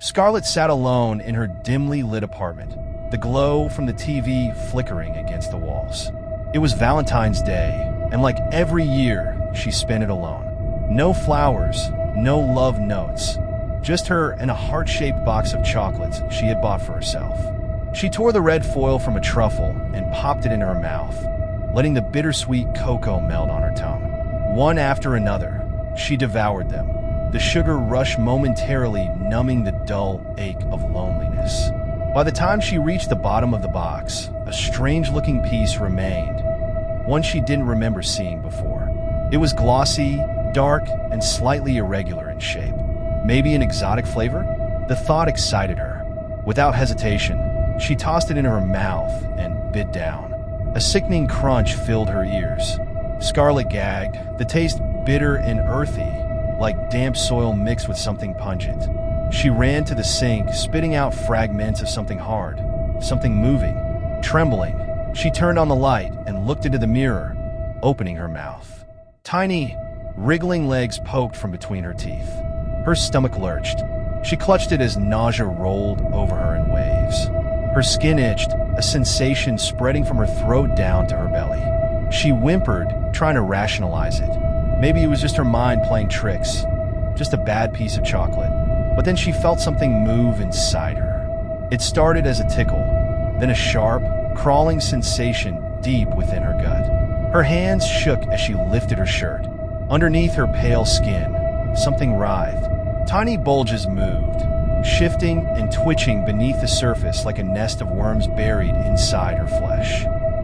Scarlett sat alone in her dimly lit apartment, the glow from the TV flickering against the walls. It was Valentine's Day, and like every year, she spent it alone. No flowers, no love notes, just her and a heart-shaped box of chocolates she had bought for herself. She tore the red foil from a truffle and popped it in her mouth, letting the bittersweet cocoa melt on her tongue. One after another, she devoured them, the sugar rush momentarily numbing the dull ache of loneliness. By the time she reached the bottom of the box, a strange-looking piece remained, one she didn't remember seeing before. It was glossy, dark, and slightly irregular in shape. Maybe an exotic flavor? The thought excited her. Without hesitation, she tossed it in her mouth and bit down. A sickening crunch filled her ears. Scarlett gagged, the taste bitter and earthy, like damp soil mixed with something pungent. She ran to the sink, spitting out fragments of something hard, something moving. Trembling, she turned on the light and looked into the mirror, opening her mouth. Tiny, wriggling legs poked from between her teeth. Her stomach lurched. She clutched it as nausea rolled over her in waves. Her skin itched, a sensation spreading from her throat down to her belly. She whimpered, trying to rationalize it. Maybe it was just her mind playing tricks, just a bad piece of chocolate. But then she felt something move inside her. It started as a tickle, then a sharp, crawling sensation deep within her gut. Her hands shook as she lifted her shirt. Underneath her pale skin, something writhed. Tiny bulges moved, shifting and twitching beneath the surface like a nest of worms buried inside her flesh.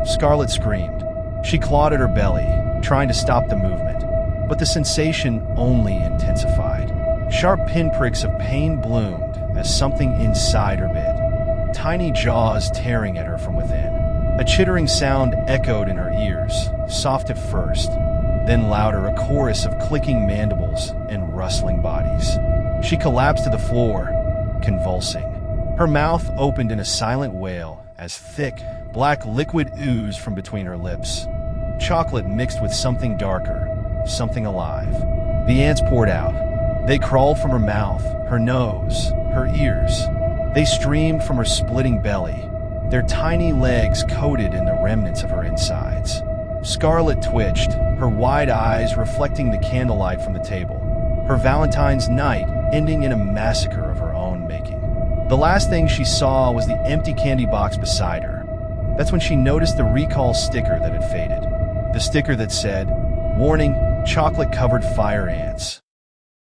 Scarlett screamed. She clawed at her belly, trying to stop the movement, but the sensation only intensified. Sharp pinpricks of pain bloomed as something inside her bit, tiny jaws tearing at her from within. A chittering sound echoed in her ears, soft at first, then louder, a chorus of clicking mandibles and rustling bodies. She collapsed to the floor, convulsing. Her mouth opened in a silent wail as thick, black liquid oozed from between her lips. Chocolate mixed with something darker, something alive. The ants poured out. They crawled from her mouth, her nose, her ears. They streamed from her splitting belly, their tiny legs coated in the remnants of her insides. Scarlett twitched, her wide eyes reflecting the candlelight from the table, her Valentine's night ending in a massacre of her own making. The last thing she saw was the empty candy box beside her. That's when she noticed the recall sticker that had faded. The sticker that said, "Warning, chocolate-covered fire ants."